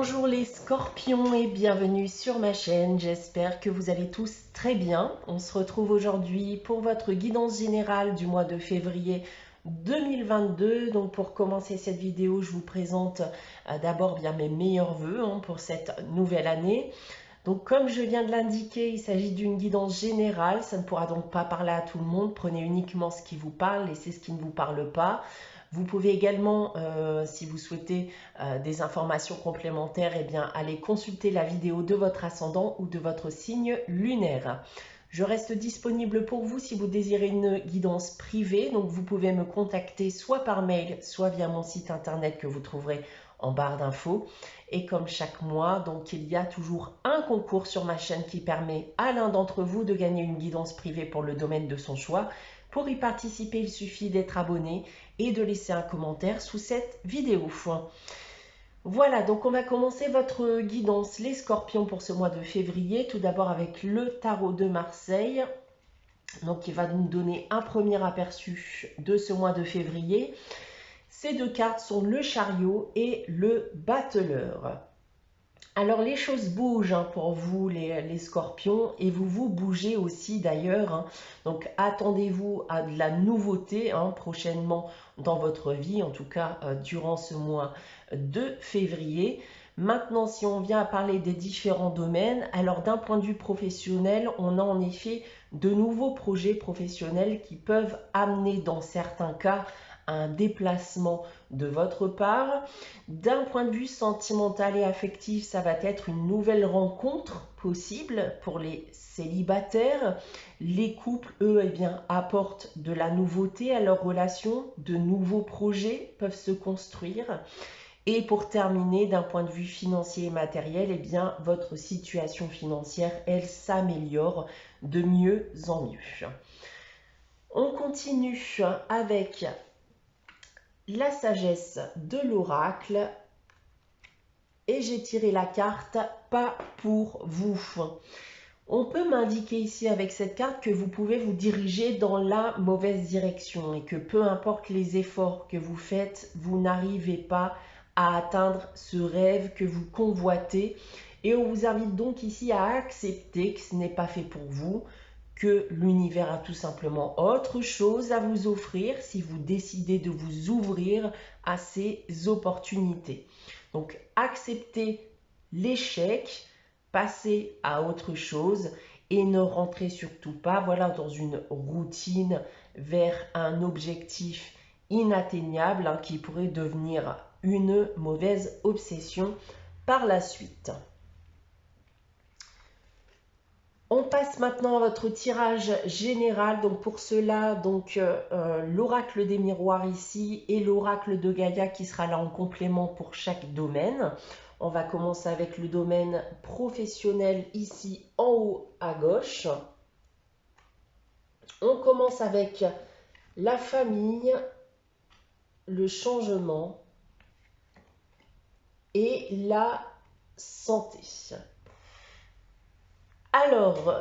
Bonjour les scorpions et bienvenue sur ma chaîne, j'espère que vous allez tous très bien. On se retrouve aujourd'hui pour votre guidance générale du mois de février 2022. Donc pour commencer cette vidéo, je vous présente d'abord bien mes meilleurs vœux pour cette nouvelle année. Donc comme je viens de l'indiquer, il s'agit d'une guidance générale, ça ne pourra donc pas parler à tout le monde, prenez uniquement ce qui vous parle, laissez ce qui ne vous parle pas. Vous pouvez également, si vous souhaitez des informations complémentaires, aller consulter la vidéo de votre ascendant ou de votre signe lunaire. Je reste disponible pour vous si vous désirez une guidance privée, donc vous pouvez me contacter soit par mail, soit via mon site internet que vous trouverez en barre d'infos. Et comme chaque mois, donc il y a toujours un concours sur ma chaîne qui permet à l'un d'entre vous de gagner une guidance privée pour le domaine de son choix. Pour y participer, il suffit d'être abonné et de laisser un commentaire sous cette vidéo. Voilà, donc on va commencer votre guidance les scorpions pour ce mois de février. Tout d'abord avec le tarot de Marseille. Donc il va nous donner un premier aperçu de ce mois de février. Ces deux cartes sont le chariot et le battleur. Alors les choses bougent pour vous les scorpions et vous bougez aussi d'ailleurs. Donc attendez-vous à de la nouveauté prochainement dans votre vie, en tout cas durant ce mois de février. Maintenant, si on vient à parler des différents domaines, alors d'un point de vue professionnel, on a en effet de nouveaux projets professionnels qui peuvent amener dans certains cas un déplacement de votre part. D'un point de vue sentimental et affectif, ça va être une nouvelle rencontre possible pour les célibataires. Les couples, eux, apportent de la nouveauté à leur relation, de nouveaux projets peuvent se construire. Et pour terminer, d'un point de vue financier et matériel, votre situation financière, elle s'améliore de mieux en mieux. On continue avec la sagesse de l'oracle et j'ai tiré la carte pas pour vous. On peut m'indiquer ici avec cette carte que vous pouvez vous diriger dans la mauvaise direction et que peu importe les efforts que vous faites, vous n'arrivez pas à atteindre ce rêve que vous convoitez. Et on vous invite donc ici à accepter que ce n'est pas fait pour vous, que l'univers a tout simplement autre chose à vous offrir si vous décidez de vous ouvrir à ces opportunités. Donc acceptez l'échec, passez à autre chose et ne rentrez surtout pas dans une routine vers un objectif inatteignable qui pourrait devenir une mauvaise obsession par la suite. On passe maintenant à votre tirage général. Donc pour cela, l'oracle des miroirs ici et l'oracle de Gaïa qui sera là en complément pour chaque domaine. On va commencer avec le domaine professionnel ici en haut à gauche. On commence avec la famille, le changement et la santé. Alors,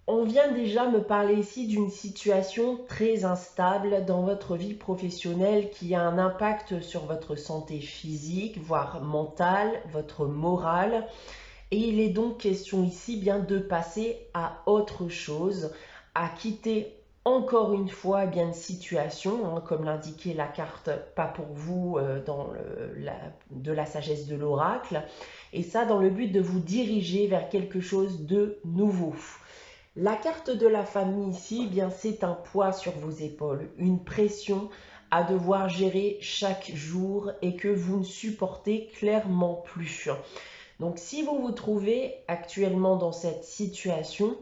on vient déjà me parler ici d'une situation très instable dans votre vie professionnelle qui a un impact sur votre santé physique, voire mentale, votre morale. Et il est donc question ici de passer à autre chose, à quitter encore une fois une situation, comme l'indiquait la carte pas pour vous de la sagesse de l'oracle, et ça dans le but de vous diriger vers quelque chose de nouveau. La carte de la famille ici, c'est un poids sur vos épaules, une pression à devoir gérer chaque jour et que vous ne supportez clairement plus. Donc si vous vous trouvez actuellement dans cette situation,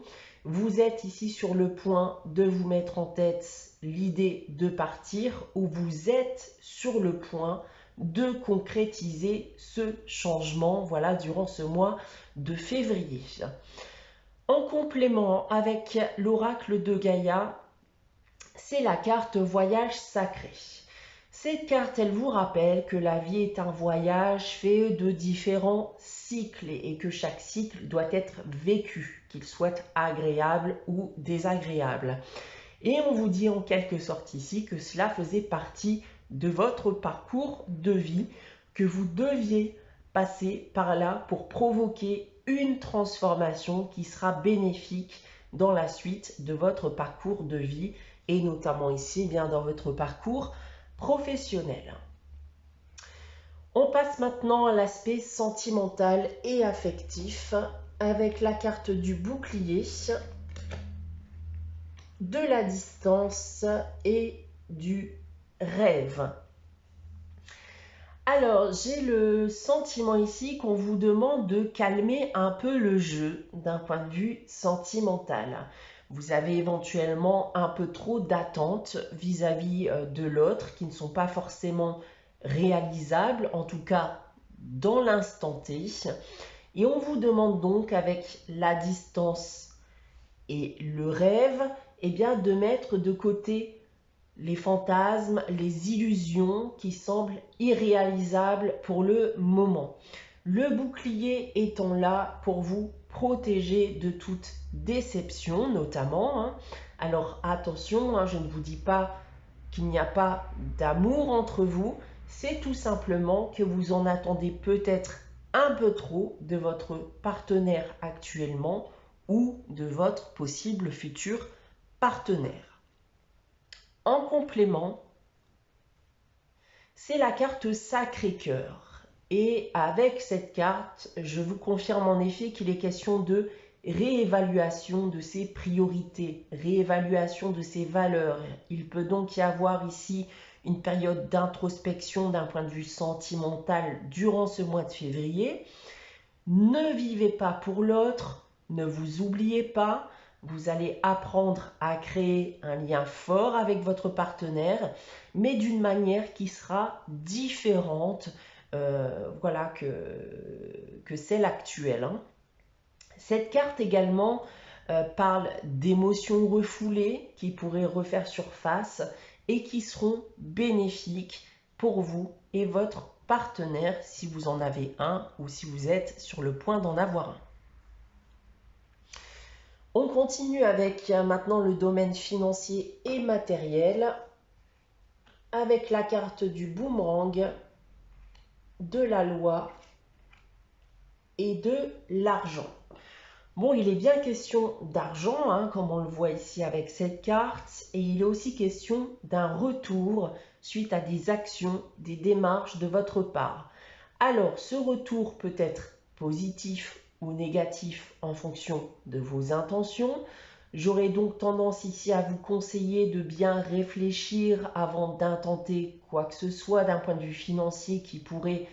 vous êtes ici sur le point de vous mettre en tête l'idée de partir ou vous êtes sur le point de concrétiser ce changement durant ce mois de février. En complément avec l'oracle de Gaïa, c'est la carte voyage sacré. Cette carte, elle vous rappelle que la vie est un voyage fait de différents cycles et que chaque cycle doit être vécu, qu'il soit agréable ou désagréable. Et on vous dit en quelque sorte ici que cela faisait partie de votre parcours de vie, que vous deviez passer par là pour provoquer une transformation qui sera bénéfique dans la suite de votre parcours de vie et notamment ici, bien dans votre parcours professionnel. On passe maintenant à l'aspect sentimental et affectif avec la carte du bouclier, de la distance et du rêve. Alors, j'ai le sentiment ici qu'on vous demande de calmer un peu le jeu d'un point de vue sentimental. Vous avez éventuellement un peu trop d'attentes vis-à-vis de l'autre qui ne sont pas forcément réalisables, en tout cas dans l'instant T. Et on vous demande donc avec la distance et le rêve, eh bien, de mettre de côté les fantasmes, les illusions qui semblent irréalisables pour le moment. Le bouclier étant là pour vous protéger de toute déception notamment. Alors attention, je ne vous dis pas qu'il n'y a pas d'amour entre vous, c'est tout simplement que vous en attendez peut-être un peu trop de votre partenaire actuellement ou de votre possible futur partenaire. En complément, c'est la carte Sacré-Cœur. Et avec cette carte, je vous confirme en effet qu'il est question de réévaluation de ses priorités, réévaluation de ses valeurs. Il peut donc y avoir ici une période d'introspection d'un point de vue sentimental durant ce mois de février. Ne vivez pas pour l'autre, ne vous oubliez pas. Vous allez apprendre à créer un lien fort avec votre partenaire, mais d'une manière qui sera différente voilà, que celle actuelle. Cette carte également parle d'émotions refoulées qui pourraient refaire surface et qui seront bénéfiques pour vous et votre partenaire si vous en avez un ou si vous êtes sur le point d'en avoir un. On continue avec maintenant le domaine financier et matériel avec la carte du boomerang, de la loi et de l'argent. Bon, il est bien question d'argent, comme on le voit ici avec cette carte, et il est aussi question d'un retour suite à des actions, des démarches de votre part. Alors, ce retour peut être positif ou négatif en fonction de vos intentions. J'aurais donc tendance ici à vous conseiller de bien réfléchir avant d'intenter quoi que ce soit d'un point de vue financier qui pourrait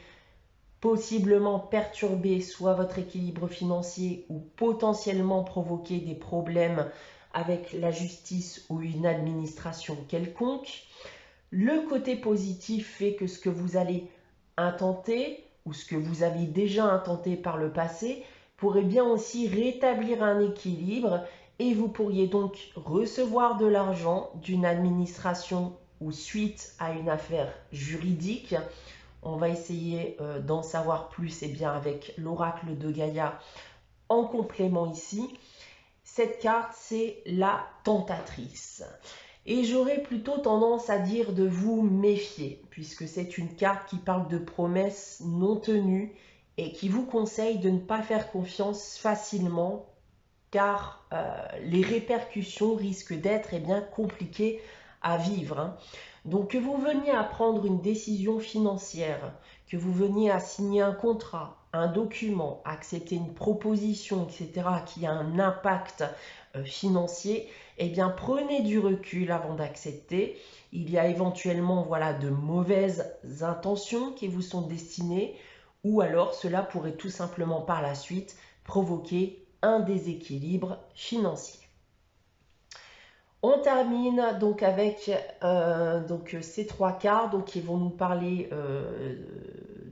possiblement perturber soit votre équilibre financier ou potentiellement provoquer des problèmes avec la justice ou une administration quelconque. Le côté positif fait que ce que vous allez intenter ou ce que vous avez déjà intenté par le passé pourrait bien aussi rétablir un équilibre et vous pourriez donc recevoir de l'argent d'une administration ou suite à une affaire juridique. On va essayer d'en savoir plus bien avec l'oracle de Gaïa en complément ici. Cette carte, c'est la tentatrice. Et j'aurais plutôt tendance à dire de vous méfier, puisque c'est une carte qui parle de promesses non tenues et qui vous conseille de ne pas faire confiance facilement, car les répercussions risquent d'être bien compliquées à vivre. Donc que vous veniez à prendre une décision financière, que vous veniez à signer un contrat, un document, accepter une proposition, etc., qui a un impact financier, bien prenez du recul avant d'accepter. Il y a éventuellement de mauvaises intentions qui vous sont destinées, ou alors cela pourrait tout simplement par la suite provoquer un déséquilibre financier. On termine donc avec ces trois cartes qui vont nous parler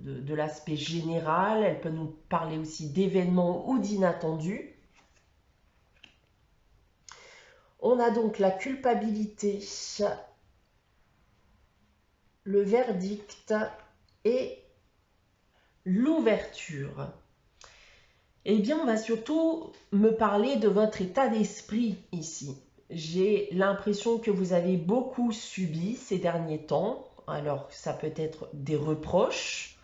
de l'aspect général. Elles peuvent nous parler aussi d'événements ou d'inattendus. On a donc la culpabilité, le verdict et l'ouverture. Eh bien, on va surtout me parler de votre état d'esprit ici. J'ai l'impression que vous avez beaucoup subi ces derniers temps. Alors, ça peut être des reproches,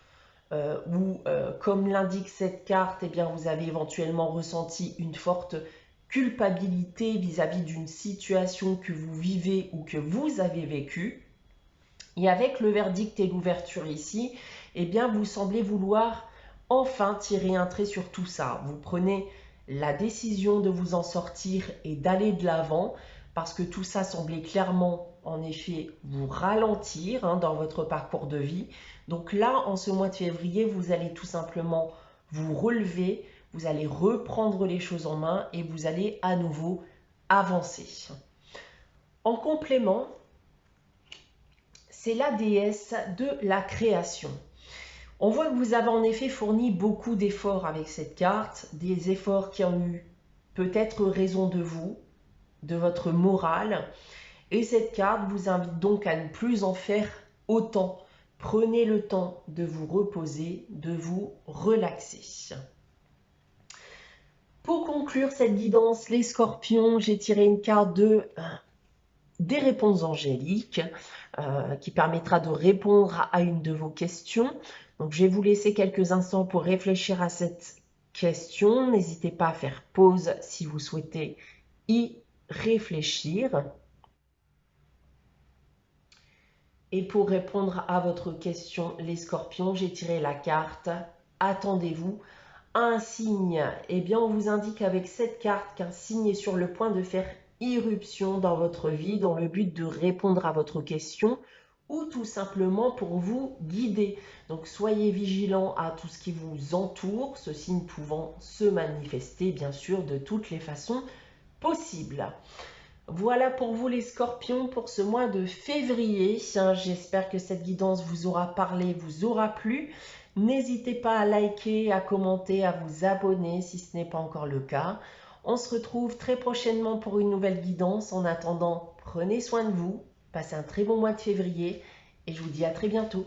comme l'indique cette carte, eh bien, vous avez éventuellement ressenti une forte culpabilité vis-à-vis d'une situation que vous vivez ou que vous avez vécue. Et avec le verdict et l'ouverture ici, eh bien, vous semblez vouloir enfin tirer un trait sur tout ça. Vous prenez la décision de vous en sortir et d'aller de l'avant parce que tout ça semblait clairement, en effet, vous ralentir dans votre parcours de vie. Donc là, en ce mois de février, vous allez tout simplement vous relever, vous allez reprendre les choses en main et vous allez à nouveau avancer. En complément, c'est la déesse de la création. On voit que vous avez en effet fourni beaucoup d'efforts avec cette carte, des efforts qui ont eu peut-être raison de vous, de votre morale, et cette carte vous invite donc à ne plus en faire autant. Prenez le temps de vous reposer, de vous relaxer. Pour conclure cette guidance, les scorpions, j'ai tiré une carte des réponses angéliques qui permettra de répondre à une de vos questions. Donc, je vais vous laisser quelques instants pour réfléchir à cette question. N'hésitez pas à faire pause si vous souhaitez y réfléchir. Et pour répondre à votre question, les scorpions, j'ai tiré la carte « Attendez-vous » un signe. Eh bien, on vous indique avec cette carte qu'un signe est sur le point de faire irruption dans votre vie dans le but de répondre à votre question ou tout simplement pour vous guider. Donc, soyez vigilants à tout ce qui vous entoure, ce signe pouvant se manifester, bien sûr, de toutes les façons possibles. Voilà pour vous les scorpions pour ce mois de février. J'espère que cette guidance vous aura parlé, vous aura plu. N'hésitez pas à liker, à commenter, à vous abonner si ce n'est pas encore le cas. On se retrouve très prochainement pour une nouvelle guidance. En attendant, prenez soin de vous, passez un très bon mois de février et je vous dis à très bientôt.